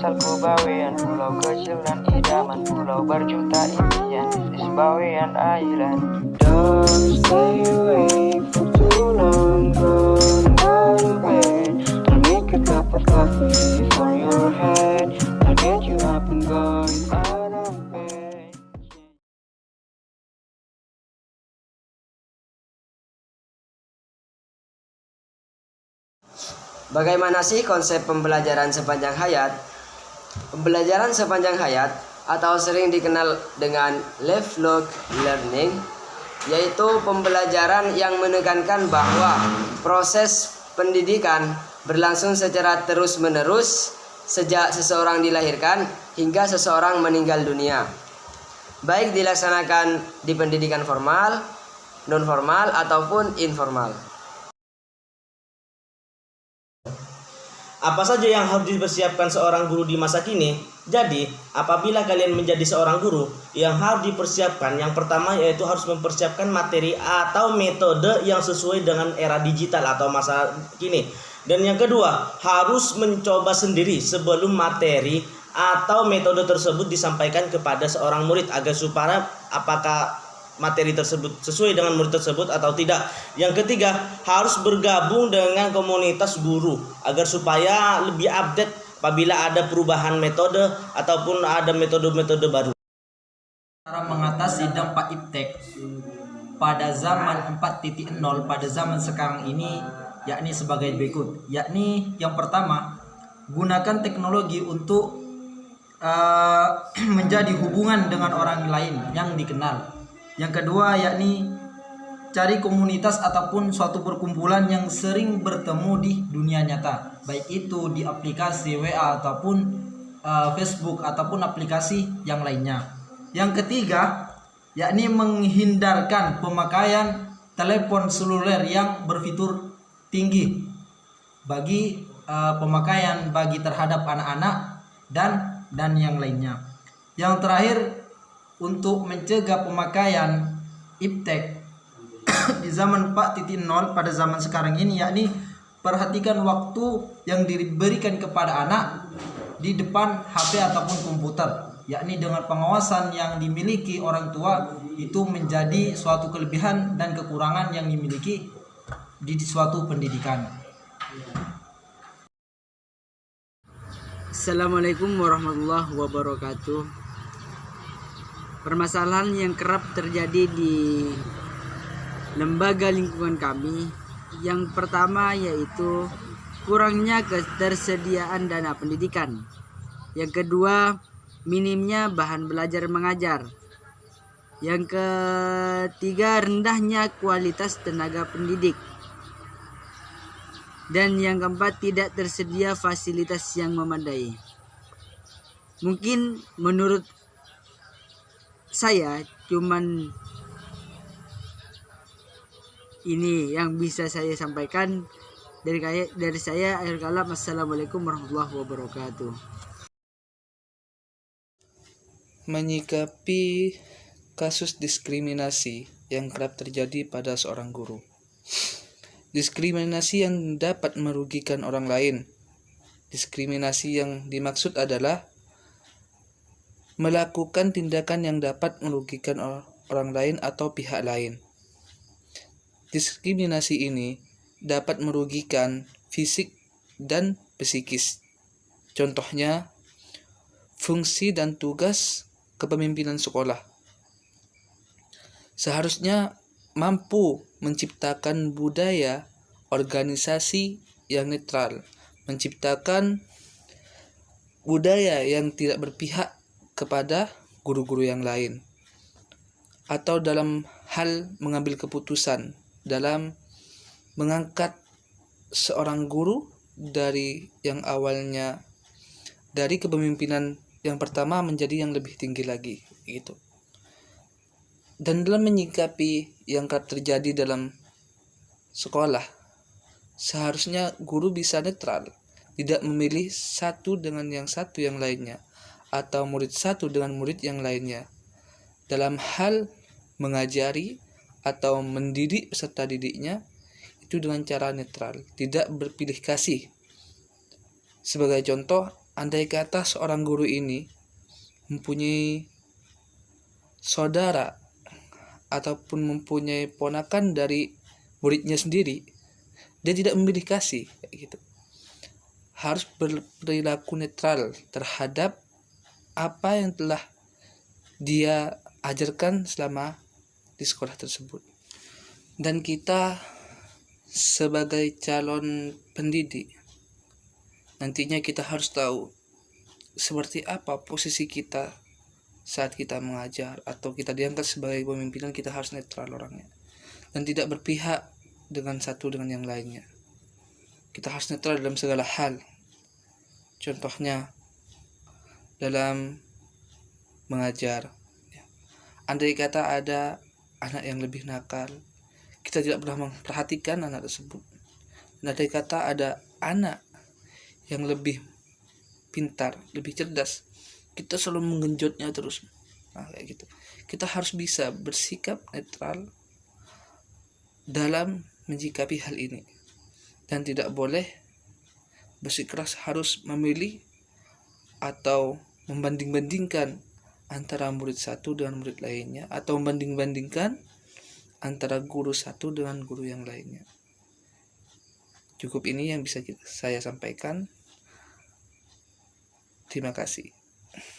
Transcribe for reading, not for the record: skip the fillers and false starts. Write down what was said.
asalku Bawean, pulau kecil dan idaman, pulau berjuta impian. This Bawean Island. Don't stay away for too long, gone by the way. I'll make a cup of coffee for your head. I'll get you up and going out of bed. Bagaimana sih konsep pembelajaran sepanjang hayat? Pembelajaran sepanjang hayat atau sering dikenal dengan lifelong learning, yaitu pembelajaran yang menekankan bahwa proses pendidikan berlangsung secara terus-menerus sejak seseorang dilahirkan hingga seseorang meninggal dunia, baik dilaksanakan di pendidikan formal, non-formal, ataupun informal. Apa saja yang harus dipersiapkan seorang guru di masa kini? Jadi, apabila kalian menjadi seorang guru, yang harus dipersiapkan yang pertama yaitu harus mempersiapkan materi atau metode yang sesuai dengan era digital atau masa kini. Dan yang kedua, harus mencoba sendiri sebelum materi atau metode tersebut disampaikan kepada seorang murid agar supaya apakah materi tersebut sesuai dengan murid tersebut atau tidak. Yang ketiga, harus bergabung dengan komunitas guru agar supaya lebih update apabila ada perubahan metode ataupun ada metode-metode baru. Cara mengatasi dampak iptek pada zaman 4.0 pada zaman sekarang ini yakni sebagai berikut. Yakni yang pertama, gunakan teknologi untuk menjadi hubungan dengan orang lain yang dikenal. Yang kedua yakni cari komunitas ataupun suatu perkumpulan yang sering bertemu di dunia nyata, baik itu di aplikasi WA ataupun Facebook ataupun aplikasi yang lainnya. Yang ketiga yakni menghindarkan pemakaian telepon seluler yang berfitur tinggi bagi pemakaian bagi terhadap anak-anak dan yang lainnya. Yang terakhir, untuk mencegah pemakaian iptek di zaman 4.0 pada zaman sekarang ini, yakni perhatikan waktu yang diberikan kepada anak di depan HP ataupun komputer, yakni dengan pengawasan yang dimiliki orang tua itu menjadi suatu kelebihan dan kekurangan yang dimiliki di suatu pendidikan. Assalamualaikum warahmatullahi wabarakatuh. Permasalahan yang kerap terjadi di lembaga lingkungan kami, yang pertama yaitu kurangnya ketersediaan dana pendidikan. Yang kedua, minimnya bahan belajar mengajar. Yang ketiga, rendahnya kualitas tenaga pendidik. Dan yang keempat, tidak tersedia fasilitas yang memadai. Mungkin menurut saya cuman ini yang bisa saya sampaikan dari saya, akhir kalam. Assalamualaikum warahmatullahi wabarakatuh. Menyikapi kasus diskriminasi yang kerap terjadi pada seorang guru. Diskriminasi yang dapat merugikan orang lain. Diskriminasi yang dimaksud adalah melakukan tindakan yang dapat merugikan orang lain atau pihak lain. Diskriminasi ini dapat merugikan fisik dan psikis. Contohnya, fungsi dan tugas kepemimpinan sekolah. Seharusnya mampu menciptakan budaya organisasi yang netral, menciptakan budaya yang tidak berpihak kepada guru-guru yang lain, atau dalam hal mengambil keputusan dalam mengangkat seorang guru dari yang awalnya dari kepemimpinan yang pertama menjadi yang lebih tinggi lagi gitu. Dan dalam menyikapi yang kerap terjadi dalam sekolah, seharusnya guru bisa netral, tidak memilih satu dengan yang satu yang lainnya, atau murid satu dengan murid yang lainnya dalam hal mengajari atau mendidik peserta didiknya itu dengan cara netral, tidak berpilih kasih. Sebagai contoh, andai kata seorang guru ini mempunyai saudara ataupun mempunyai ponakan dari muridnya sendiri, dia tidak memilih kasih kayak gitu. Harus berperilaku netral terhadap apa yang telah dia ajarkan selama di sekolah tersebut. Dan kita sebagai calon pendidik, nantinya kita harus tahu seperti apa posisi kita saat kita mengajar atau kita diangkat sebagai pemimpinan. Kita harus netral orangnya dan tidak berpihak dengan satu dengan yang lainnya. Kita harus netral dalam segala hal. Contohnya dalam mengajar, andai kata ada anak yang lebih nakal, kita tidak pernah memperhatikan anak tersebut. Dan andai kata ada anak yang lebih pintar, lebih cerdas, kita selalu menggenjotnya terus. Nah, kayak gitu. Kita harus bisa bersikap netral dalam menyikapi hal ini dan tidak boleh bersikeras harus memilih atau membanding-bandingkan antara murid satu dengan murid lainnya atau membanding-bandingkan antara guru satu dengan guru yang lainnya. Cukup ini yang bisa saya sampaikan. Terima kasih.